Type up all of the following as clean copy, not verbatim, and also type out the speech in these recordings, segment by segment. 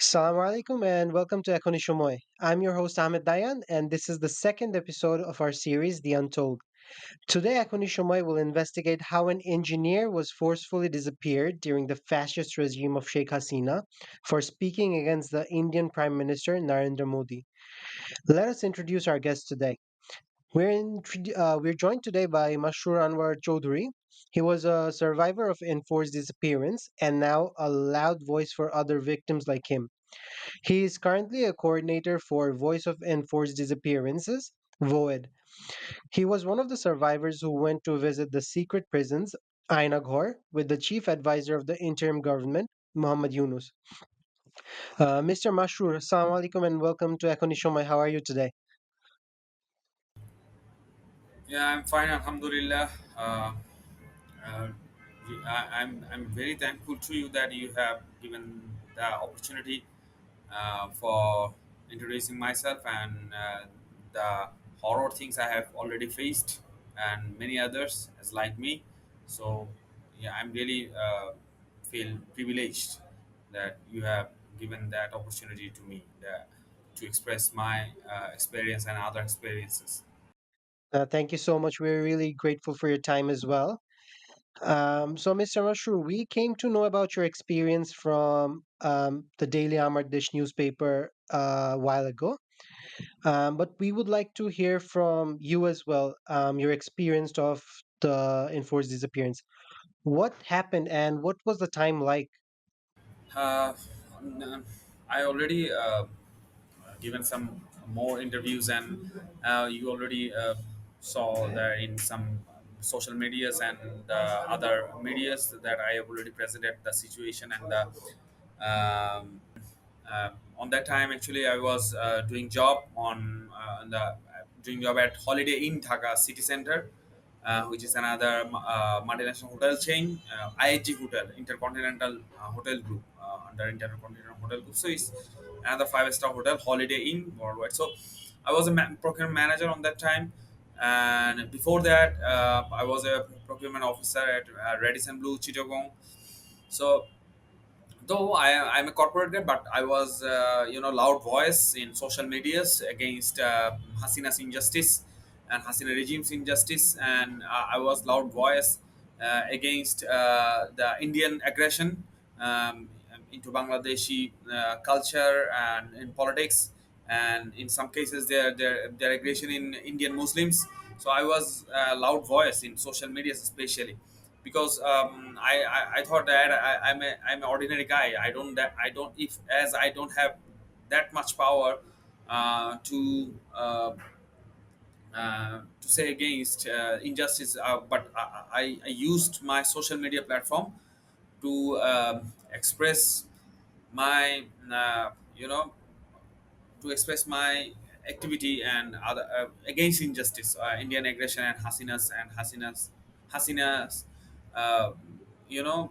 Assalamu alaikum and welcome to Ekoni Shomoy. I'm your host Ahmed Dayan and this is the second episode of our series The Untold. Today Ekoni Shomoy will investigate how an engineer was forcefully disappeared during the fascist regime of Sheikh Hasina for speaking against the Indian Prime Minister Narendra Modi. Let us introduce our guest today. We're joined today by Masrur Anwar Chowdhury. He was a survivor of enforced disappearance and now a loud voice for other victims like him. He is currently a coordinator for Voice of Enforced Disappearances, VOED. He was one of the survivors who went to visit the secret prisons, Aina Ghor, with the chief advisor of the interim government, Muhammad Yunus. Mr. Mashroor, Assalamu alaikum and welcome to Ekoni Shomai. How are you today? Yeah, I'm fine, Alhamdulillah. Uh, I'm very thankful to you that you have given the opportunity for introducing myself and the horror things I have already faced and many others as like me. So yeah, I'm really feel privileged that you have given that opportunity to me to express my experience and other experiences. Thank you so much. We're really grateful for your time as well. So, Mr. Mashroor, we came to know about your experience from the Daily Amar Dish newspaper a while ago. But we would like to hear from you as well, your experience of the enforced disappearance. What happened and what was the time like? Uh, I already given some more interviews, and you already saw that in some social medias and other medias that I have already presented the situation and the on that time actually I was doing job doing job at Holiday Inn Dhaka city center, which is another multinational hotel chain, IHG Hotel, Intercontinental Hotel Group, under Intercontinental Hotel Group. So it's another five-star hotel, Holiday Inn worldwide. So I was a procurement manager on that time, and before that I was a procurement officer at Radisson Blue Chittagong. So though I'm a corporate guy, but I was loud voice in social medias against Hasina's injustice and Hasina regime's injustice, and I was loud voice against the Indian aggression into Bangladeshi culture and in politics, and in some cases their aggression in Indian Muslims. So I was a loud voice in social medias especially because I thought that I'm an ordinary guy. I don't if as I don't have that much power to say against injustice, but I used my social media platform to express my to express my activity and other against injustice, Indian aggression and Hasina's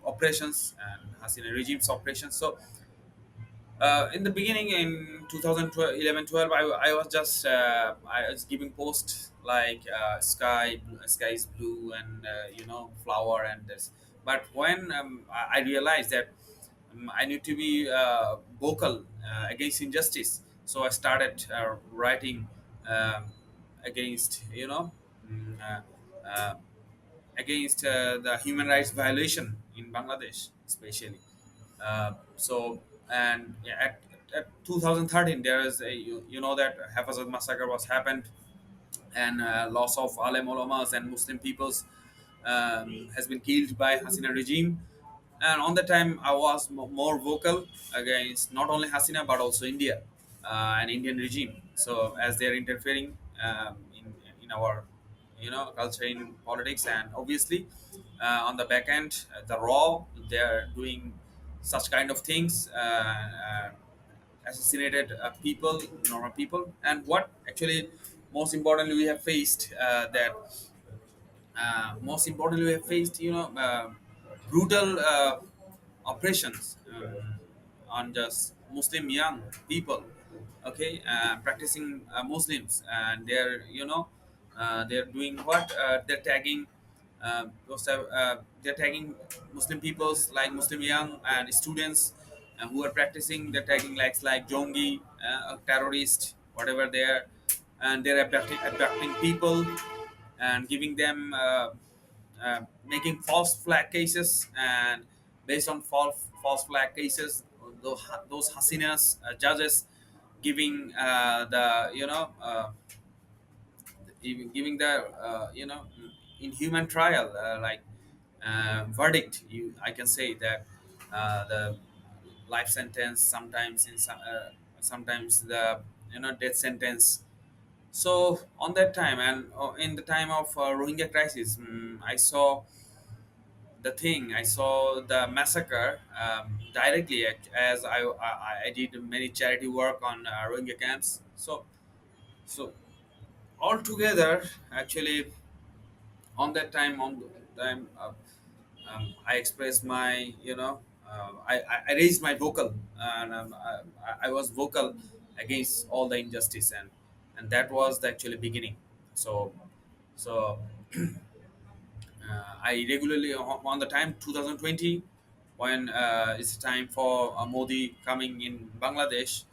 operations and Hasina regime's operations. So in the beginning in 2011-12, I was just I was giving posts like sky is blue and flower and this. But when I realized that I need to be vocal against injustice, so I started writing um, against mm, uh, against the human rights violation in Bangladesh, especially. So, and yeah, at 2013, there is you know that Hafazat massacre was happened, and loss of alim ulamas and Muslim peoples has been killed by Hasina regime. And on the time, I was more vocal against not only Hasina but also India and Indian regime. So as they are interfering in our culture in politics, and obviously on the back end, the raw they are doing such kind of things. Assassinated people, normal people, and what actually most importantly we have faced that most importantly we have faced brutal operations on just Muslim young people, okay, practicing Muslims, and they're doing what they're tagging they're tagging Muslim peoples like Muslim young and students who are practicing the tagging like jongi, terrorist, whatever they are, and they're abducting people and giving them making false flag cases, and based on false flag cases, those hasinas judges giving the giving the inhuman trial, like verdict. I can say that the life sentence, sometimes sometimes the death sentence. So on that time, and in the time of Rohingya crisis, I saw the massacre directly, as I did many charity work on Rohingya camps. So altogether, actually, on the time, I expressed my, I raised my vocal, and I was vocal against all the injustice, and that was the actually beginning. So so I regularly on the time 2020, when it's time for Modi coming in Bangladesh.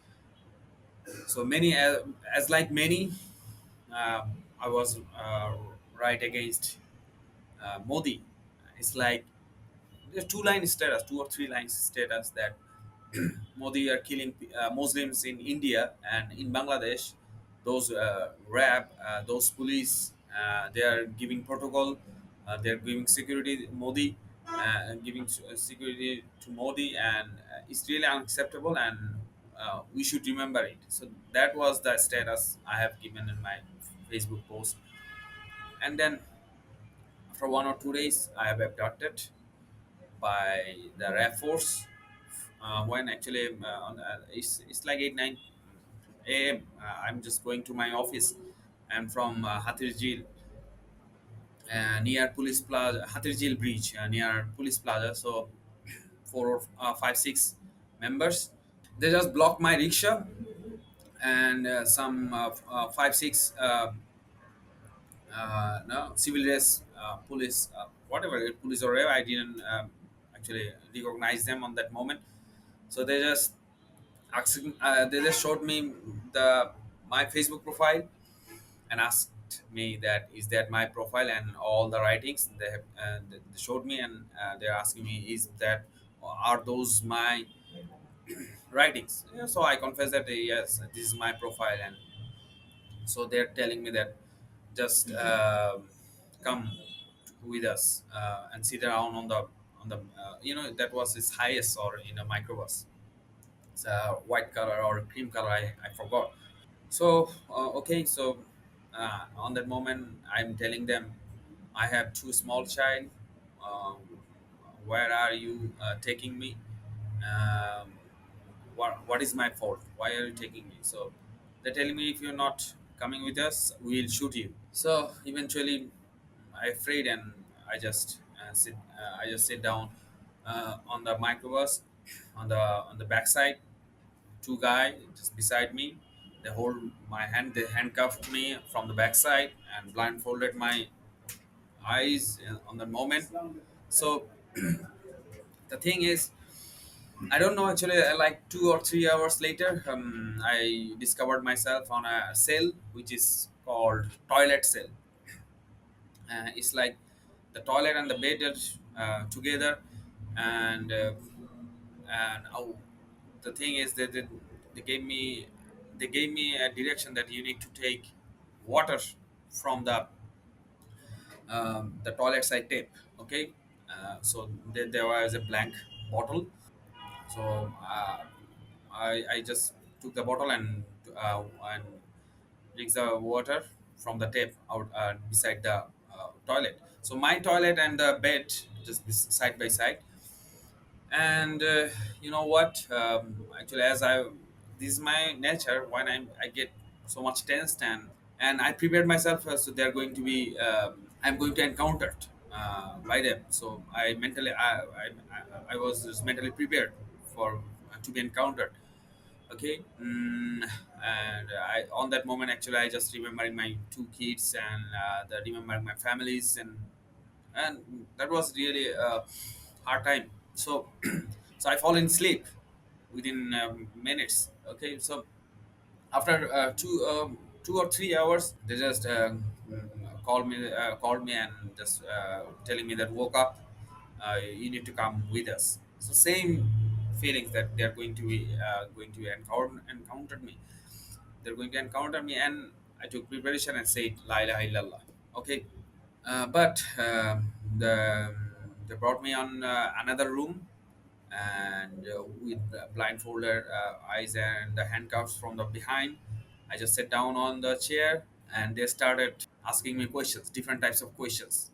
So many, as like many, I was right against Modi. It's like there's two-line status, two or three-line status, that Modi are killing Muslims in India and in Bangladesh. Those those police, they are giving protocol, they are giving security Modi, giving security to Modi, and it's really unacceptable, and we should remember it. So that was the status I have given in my Facebook post, and then after 1 or 2 days, I have abducted by the Air Force. When actually it's like 8 9 a.m. I'm just going to my office. I'm from Hatirjil, near Police Plaza, Hatirjil Bridge, near Police Plaza. So 4 or 5 6 members, they just blocked my rickshaw, and some 5 6 no civil dress police, whatever police or whatever. I didn't actually recognize them on that moment. So they just showed me the my Facebook profile, and asked me that is that my profile and all the writings they have, they showed me, and they're asking me, is that, are those my writings? Yeah, so I confess that yes, this is my profile. And so they're telling me that just come with us and sit down on the that was his highest, or in a microbus. It's a white color or cream color, I forgot. So okay, so on that moment I'm telling them, I have two small child. um, where are you taking me? um, what is my fault? Why are you taking me? So they're telling me, if you're not coming with us, we'll shoot you. So eventually I afraid, and I just sit down on the microbus, on the backside. Two guy just beside me, they hold my hand, they handcuffed me from the backside and blindfolded my eyes on the moment. So the thing is, I don't know actually, like 2 or 3 hours later, I discovered myself on a cell which is called toilet cell. It's like the toilet and the bed are together, and the thing is that they gave me they gave me a direction that you need to take water from the toilet side tap. Okay, so there was a blank bottle. So I just took the bottle and drinks the water from the tap out beside the toilet. So my toilet and the bed just side by side. And you know what? Actually, as I this is my nature. When I get so much tensed, and I prepared myself, so they're going to be. I'm going to encounter it, by them. So I was just mentally prepared for to be encountered. Okay, and I on that moment actually I just remembering my two kids, and the remembering my families, and that was really a hard time. So so I fall in sleep. within minutes. Okay, so after 2 or 3 hours, they just called me and just telling me that woke up, you need to come with us. So same feelings that they're going to encounter me. They're going to encounter me, and I took preparation and said la ilaha illallah. Okay, but they brought me on another room, and with blindfolded eyes and the handcuffs from the behind, I just sat down on the chair, and they started asking me questions, different types of questions.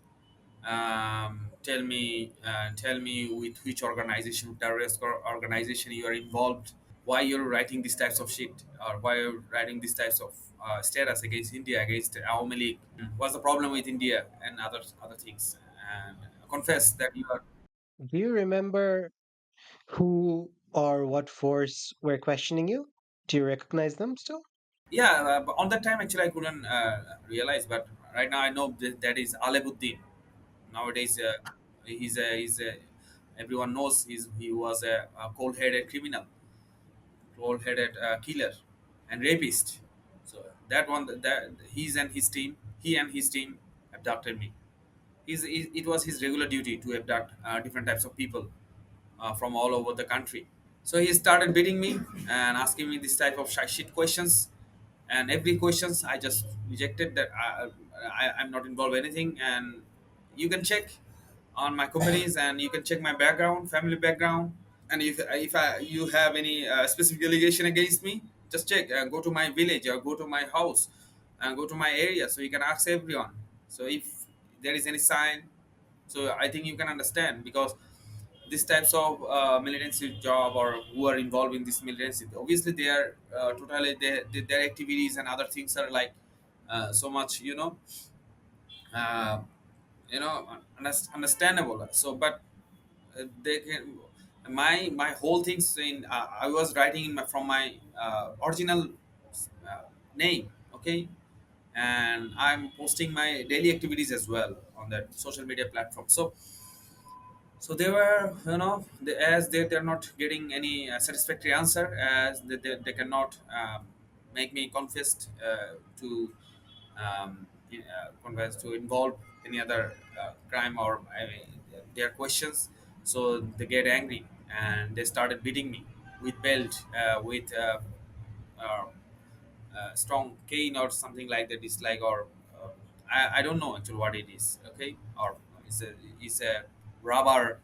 Tell me with which organization, terrorist organization you are involved, why you're writing these types of shit, or why you're writing these types of status against India, against Awami League. What's the problem with India and other things? And confess that you are. Do you remember who or what force were questioning you? Do you recognize them still? Yeah, but on that time actually I couldn't realize, but right now I know that is Alebuddin. Nowadays, everyone knows he was a cold-headed criminal, cold-headed killer, and rapist. So that one, that he and his team abducted me. It was his regular duty to abduct different types of people from all over the country. So he started beating me and asking me this type of shit questions, and every questions I just rejected that I'm not involved in anything, and you can check on my companies, and you can check my background, family background, and if you have any specific allegation against me, just check, go to my village or go to my house and go to my area, so you can ask everyone. So if there is any sign, so I think you can understand, because these types of militancy job, or who are involved in this militancy, obviously they are totally their activities and other things are like so much, uh, understandable. So but they can, my whole things in I was writing in from my original uh, name. Okay, and I'm posting my daily activities as well on that social media platform. So they were, as they're not getting any satisfactory answer, as they cannot make me confessed to confess to involve any other crime, or I mean, their questions. So they get angry, and they started beating me with belt, with uh, strong cane or something like that. It's like, or I don't know actually what it is. Okay, or it's a rubber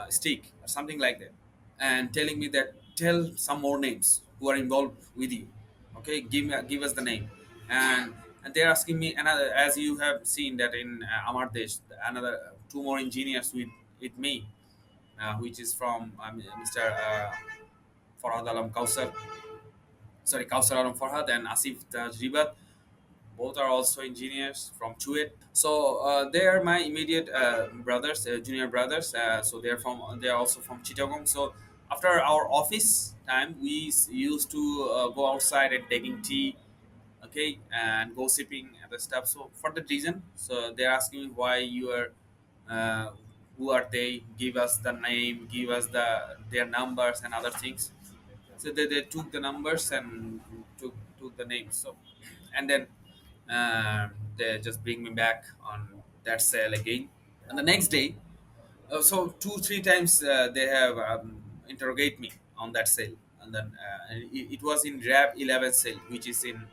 stick or something like that, and telling me that tell some more names who are involved with you. Okay, give us the name, and they're asking me another, as you have seen that in Amar Desh, another two more engineers with me, which is from Mr. Farhad Alam Kausar, sorry, Kausar Alam Farhad and Asif Tajribat. Both are also engineers from Chuet. So they are my immediate brothers, junior brothers. So they're also from Chittagong. So after our office time, used to go outside and taking tea, okay, and gossiping and the stuff. So for that reason, so they're asking me why you are, uh, who are they? Give us the name, give us their numbers and other things. So they took the numbers and took the names. So and then they just bring me back on that cell again. And the next day, so 2 3 times they have interrogate me on that cell. And then it was in RAB 11 cell, which is in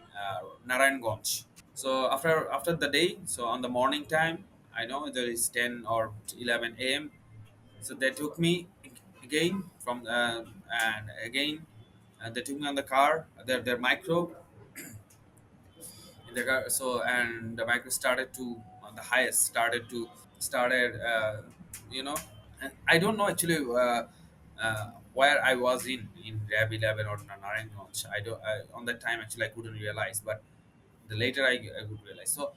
Narayanganj. So after the day, so on the morning time, I know there is 10 or 11 a.m. So they took me again from and again they took me on the car, their micro in the car. So and the micro started to on the highest started you know and I don't know actually where I was in RAB 11 or Narayan launch. On that time actually I couldn't realize, but the later I would realize. So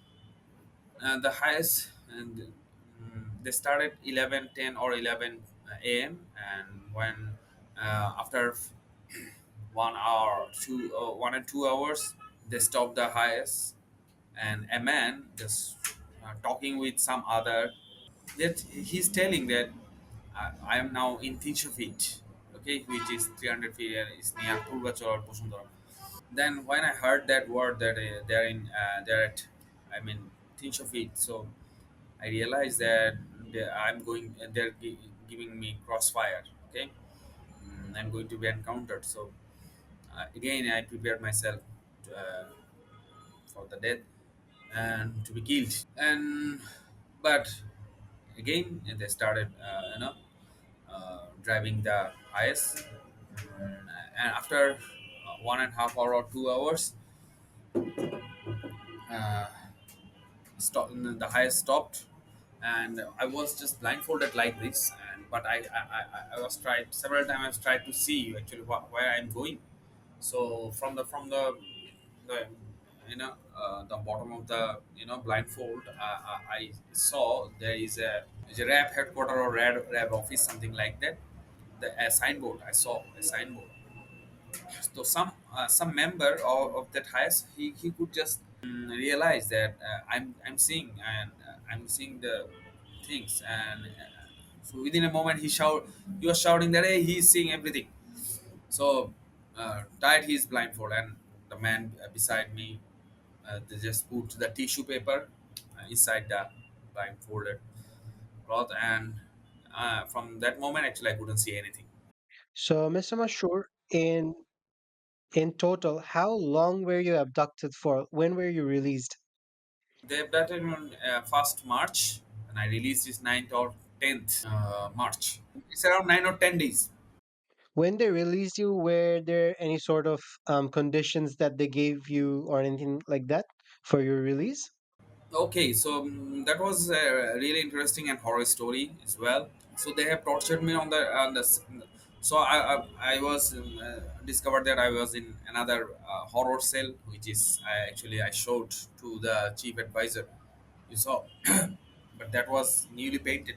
the highest, and they started 11:10 or 11 a.m. And when after 1 hour, 1 and 2 hours, they stopped the highest, and a man just talking with some other, that he's telling that I am now in 300 feet. okay, which is 300 feet and is near Purvachal or Bosundara. Then when I heard that word that they're at, I mean, 300 feet, so I realized that I'm going, they're giving me crossfire. Okay, I'm going to be encountered. So again, I prepared myself uh, for the death and to be killed. And but again, they started, driving the highest. And after 1.5 hour or 2 hours, uh, the highest stopped, and I was just blindfolded like this. And but I was tried several times. I was tried to see actually where I'm going. So from the the bottom of the blindfold, I saw there is a rap headquarter or rap office, something like that. A signboard. I saw a signboard. So some member of that highest, he could just realize that I'm seeing, and I'm seeing the things. And so within a moment he was shouting that, hey, he's seeing everything. So tied his blindfold, and the man beside me, they just put the tissue paper inside the blindfolded cloth. And from that moment actually I couldn't see anything. So, Mr. Mashur, in total, how long were you abducted for? When were you released? They abducted me on 1st March, and I released this 9th or 10th March. It's around 9 or 10 days. When they released you, were there any sort of conditions that they gave you or anything like that for your release? Okay, so that was a really interesting and horror story as well. So they have tortured me so I was discovered that I was in another horror cell, which is I showed to the chief advisor. You saw, but that was newly painted.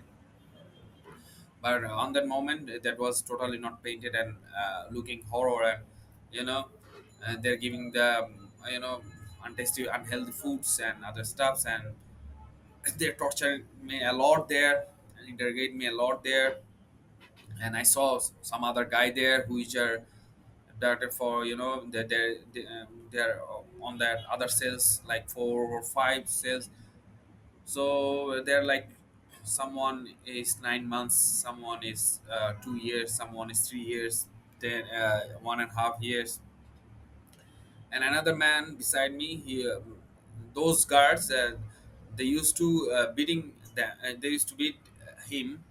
But on that moment, that was totally not painted and looking horror. And you know, they're giving the untasty, unhealthy foods and other stuffs, and they tortured me a lot there and interrogate me a lot there. And I saw some other guy there who is a doctor for that they're on that other cells, like 4 or 5 cells. So they're like, someone is 9 months, someone is 2 years, someone is 3 years, then 1.5 years. And another man beside me, those guards, they used to they used to beat him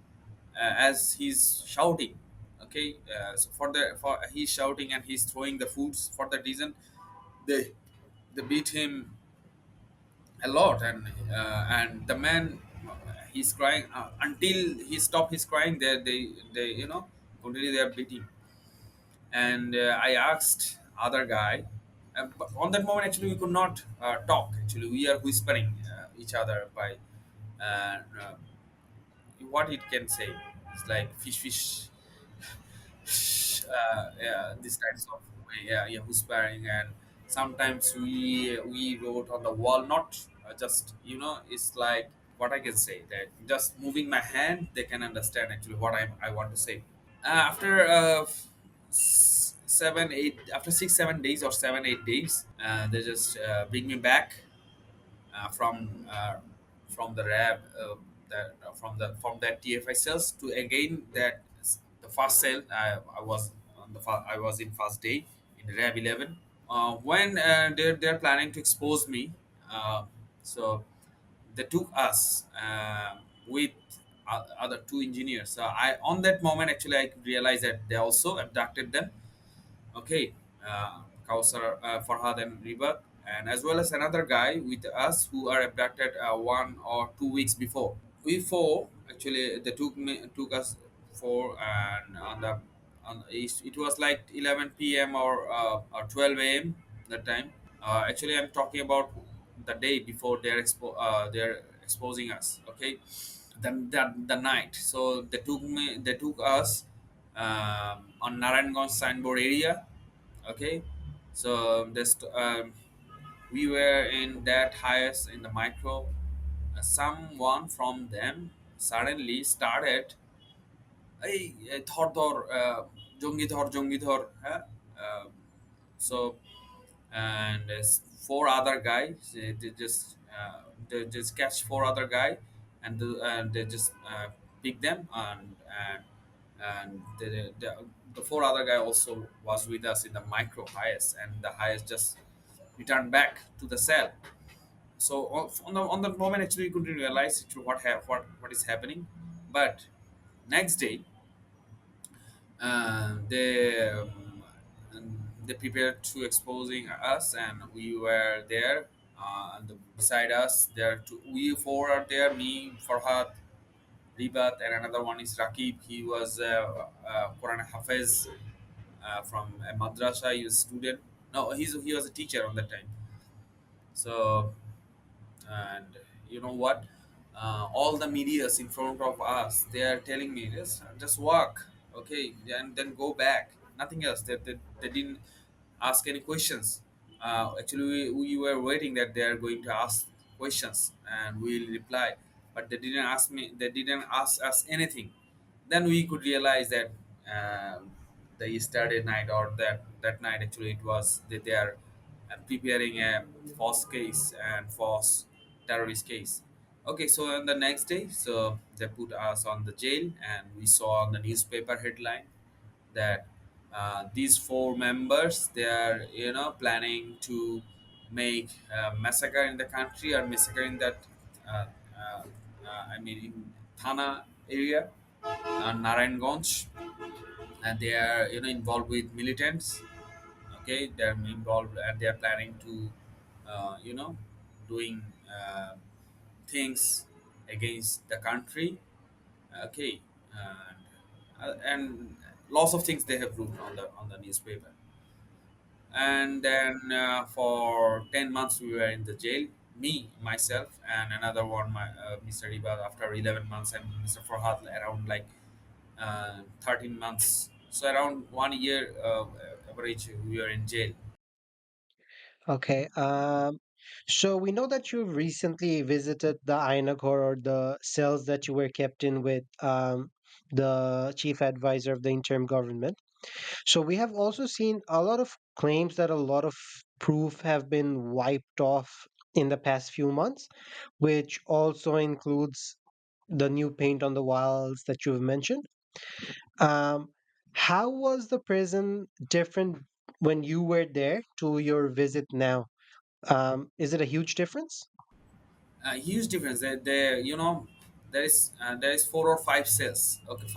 as he's shouting. Okay, so for he's shouting and he's throwing the foods. For that reason, they they beat him a lot. And the man, he's crying until he stopped his crying. They continue their beating. And I asked other guy, but on that moment actually we could not talk. Actually we are whispering each other by what it can say. It's like fish, yeah, these types of way, yeah, yeah, whispering. And sometimes we wrote on the wall, not just it's like, what I can say, that just moving my hand they can understand actually what I want to say. After 7 8, after 6 7 days or 7 8 days, they just bring me back from the RAB, from that TFI cells to again the first cell. I was in first day in RAB 11. When they're planning to expose me, so they took us with other two engineers. So I on that moment actually I could realize that they also abducted them. Okay, Kausar, Farhad, and Ribat, and as well as another guy with us who are abducted 1 or 2 weeks before. We four actually, they took us four. And it was like 11 p.m. or 12 a.m. that time. Actually, I'm talking about the day before they're exposing us. Okay, the night. So they took us on Naranganj signboard area. Okay, so we were in that highest in the micro. Someone from them suddenly started, hey, Thordor, জঙ্গিধর, huh? Uh, so and four other guys, they just catch four other guy, and they just pick them, and the four other guy also was with us in the micro highest, and the highest just returned back to the cell. So on the moment, actually, we couldn't realize actually what is happening, but next day, they prepared to exposing us, and we were there. And beside us, we four are there: me, Farhad, Ribat, and another one is Rakib. He was Quran Hafiz from a madrasa. He was a student. No, he was a teacher on that time. So, and you know what, all the medias in front of us, they are telling me, just walk, okay, and then go back, nothing else. They didn't ask any questions. Actually, we were waiting that they are going to ask questions and we'll reply, but they didn't ask us anything. Then we could realize that the yesterday night, or that night, actually it was they are preparing a false case and false terrorist case. Okay, so on the next day, so they put us on the jail, and we saw on the newspaper headline that these four members, they are planning to make a massacre in the country, or massacre in that uh, uh, I mean in Thana area, Narayanganj, and they are involved with militants. Okay, they're involved, and they're planning to doing things against the country. Okay, and lots of things they have written on the newspaper. And then for 10 months we were in the jail, me, myself, and another one, Mr. Riba, after 11 months, and Mr. Farhad around like 13 months. So around 1 year average we were in jail. Okay. So we know that you recently visited the Ainagor, or the cells that you were kept in with the chief advisor of the interim government. So we have also seen a lot of claims that a lot of proof have been wiped off in the past few months, which also includes the new paint on the walls that you've mentioned. Um, how was the prison different when you were there to your visit now? Is it a huge difference? Huge difference. There is four or five cells. Okay,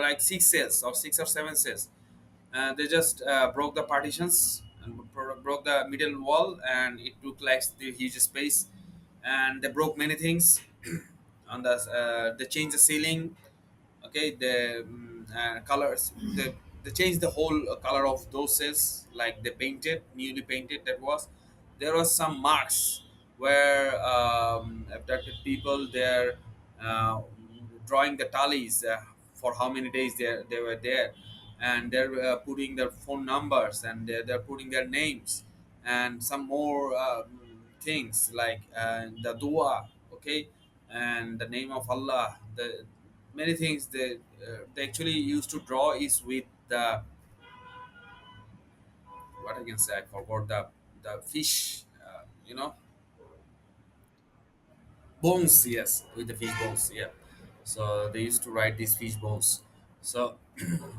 like six cells or six or seven cells. They just broke the partitions and broke the middle wall, and it took like the huge space. And they broke many things. On the they changed the ceiling. Okay, the colors, they changed the whole color of those cells, like they painted, newly painted. That was, there was some marks where abducted people, they're uh, drawing the tallies for how many days they were there, and they're putting their phone numbers, and they're putting their names, and some more things like the dua, okay, and the name of Allah, the many things they actually used to draw is with the, what I can say, I forgot the fish, bones. Yes, with the fish bones. Yeah, so they used to write these fish bones. So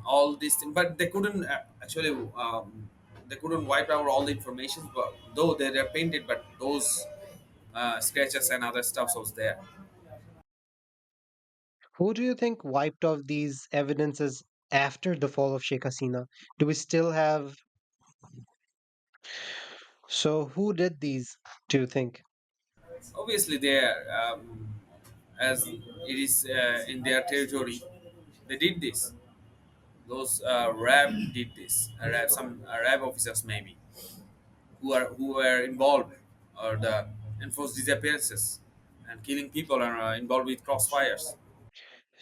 all these things, but they couldn't actually they couldn't wipe out all the information. But though they're painted, but those sketches and other stuff was there. Who do you think wiped off these evidences after the fall of Sheikh Hasina? Do we still have? So who did these? Do you think? Obviously, there, as it is in their territory, they did this. Those RAB did this. Some RAB officers maybe who were involved, or the enforced disappearances and killing people, are involved with crossfires.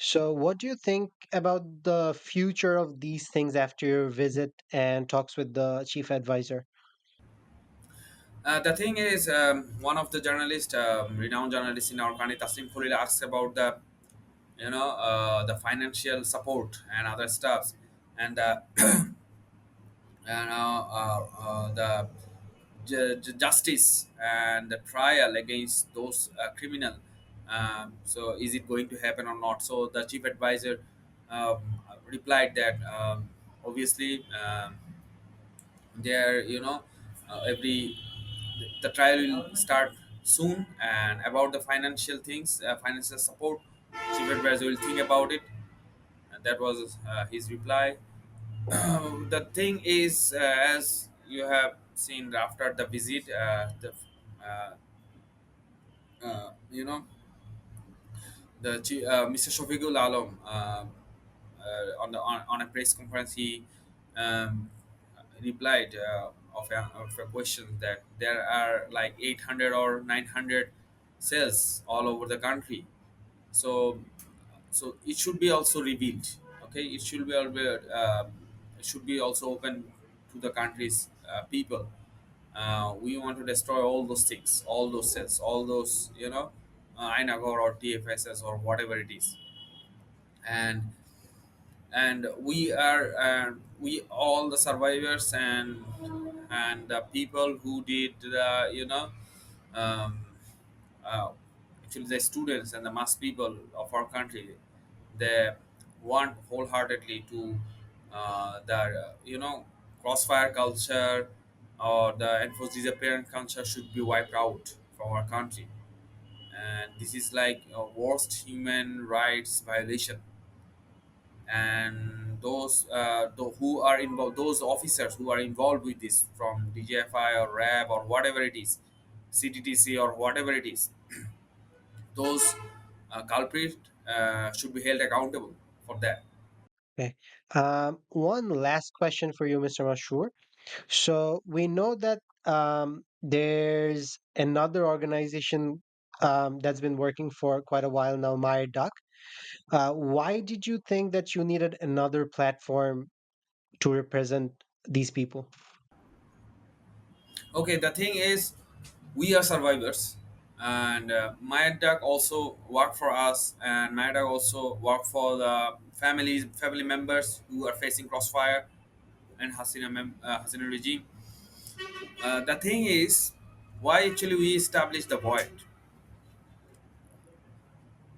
So what do you think about the future of these things after your visit and talks with the chief advisor? The thing is, one of the journalists, renowned journalists in our country, Taslim Khulil, asked about the financial support and other stuffs, and the justice and the trial against those criminal. So is it going to happen or not? So the chief advisor replied that obviously there, every the trial will start soon, and about the financial things, financial support, chief advisor will think about it. And that was his reply. The thing is, as you have seen after the visit, uh, you know, Mr. Shafiqul Alam, on a press conference, he um, replied of a question that there are like 800 or 900 cells all over the country. So it should be also revealed. Okay, it should be also open to the country's people. We want to destroy all those things, all those cells, all those, Ainagor or TFSS or whatever it is. And we all the survivors and the people who did the, um, uh, actually the students and the mass people of our country, they want wholeheartedly to the crossfire culture or the enforced disappearance culture should be wiped out from our country. And this is like a worst human rights violation. And who are involved, those officers who are involved with this, from DJFI or RAB or whatever it is, CTTC or whatever it is, those culprits should be held accountable for that. Okay. One last question for you, Mr. Mashur. So we know that there's another organization that's been working for quite a while now, Maya Duck. Why did you think that you needed another platform to represent these people? Okay, the thing is, we are survivors, and Mayadak also work for us, and Mayadak also work for the family members who are facing crossfire and Hasina regime. The thing is, why actually we established the void?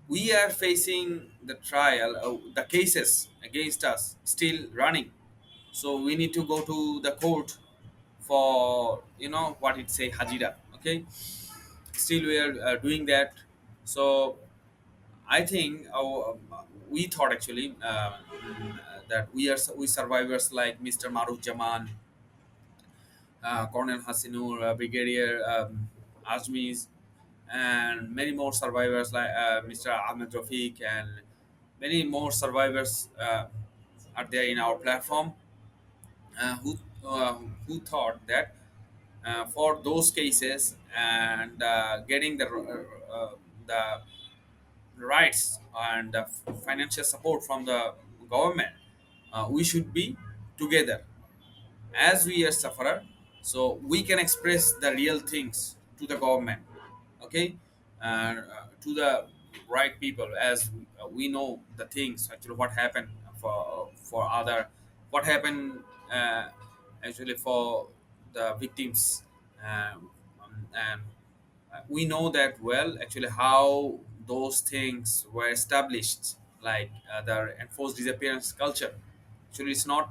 We are facing the trial, the cases against us still running. So we need to go to the court for, what it say, hajira. Okay, still we are doing that. So I think we thought actually that we survivors like Mr. Maruf Jaman, Colonel Hasinur, Brigadier Azmis, and many more survivors like Mr. Ahmed Rafiq, and many more survivors are there in our platform, uh, who who thought that for those cases and getting the rights and the financial support from the government, we should be together as we are sufferer, so we can express the real things to the government. Okay, and to the right people, as we know the things actually what happened for other, what happened actually for the victims. And we know that well actually how those things were established, like the enforced disappearance culture. Actually it's not,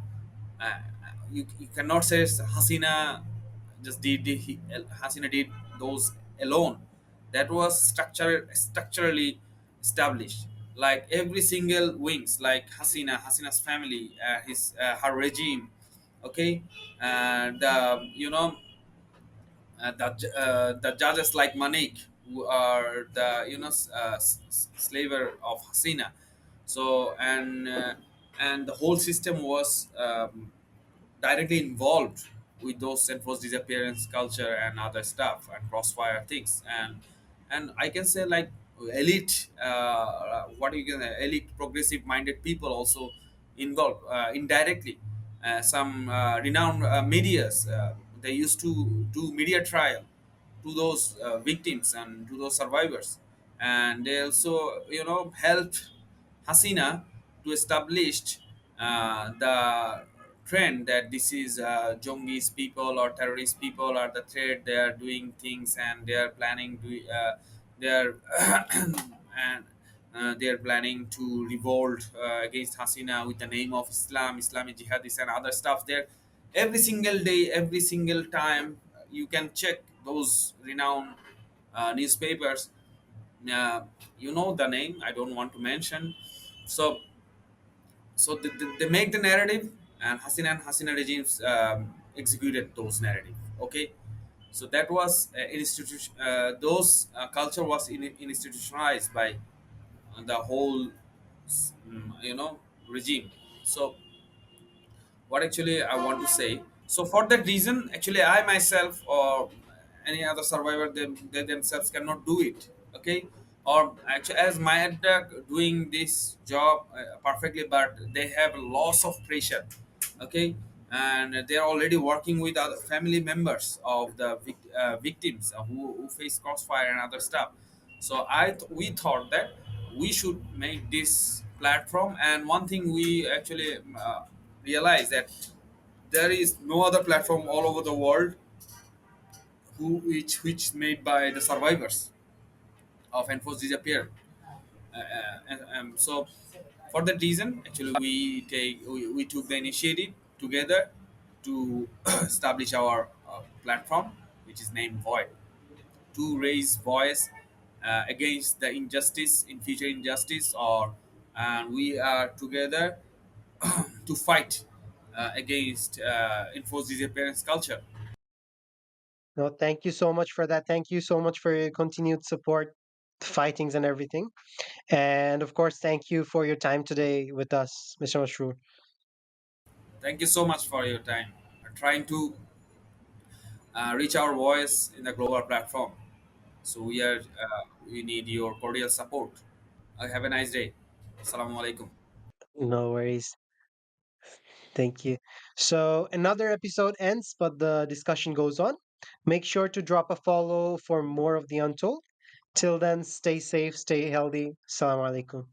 you cannot say Hasina just Hasina did those alone. That was structurally established, like every single wings, like Hasina's family, his her regime. Okay, and the judges like Manik, who are the slaver of Hasina. So and the whole system was directly involved with those enforced disappearance culture and other stuff and crossfire things. And I can say like elite, what you can elite progressive minded people also involved indirectly. Some renowned medias, they used to do media trial to those victims and to those survivors, and they also helped Hasina to establish the trend that this is Jongis people or terrorist people are the threat. They are doing things and they are planning to they are and they are planning to revolt against Hasina with the name of Islam, Islamic jihadists, and other stuff. There, every single day, every single time, you can check those renowned newspapers. Uh, you know the name. I don't want to mention. So they make the narrative, and Hasina regimes executed those narrative. Okay, so that was institution. Those culture was institutionalized by the whole, regime. So what actually I want to say. So for that reason, actually, I myself or any other survivor, they themselves cannot do it. Okay, or actually, as my attack doing this job perfectly, but they have a loss of pressure. Okay, and they are already working with other family members of the victims who face crossfire and other stuff. So we thought that we should make this platform, and one thing we actually realized that there is no other platform all over the world which made by the survivors of enforced disappear. So for that reason, actually, we took the initiative together to establish our platform, which is named Void, to raise voice against the injustice in future injustice, or and we are together to fight against enforced disappearance culture. No, thank you so much for that. Thank you so much for your continued support, fightings, and everything. And of course, thank you for your time today with us, Mr. Masrur. Thank you so much for your time. We're trying to reach our voice in the global platform. So we need your cordial support. Have a nice day. Assalamu alaikum. No worries. Thank you. So another episode ends, but the discussion goes on. Make sure to drop a follow for more of the Untold. Till then, stay safe, stay healthy. Assalamu alaikum.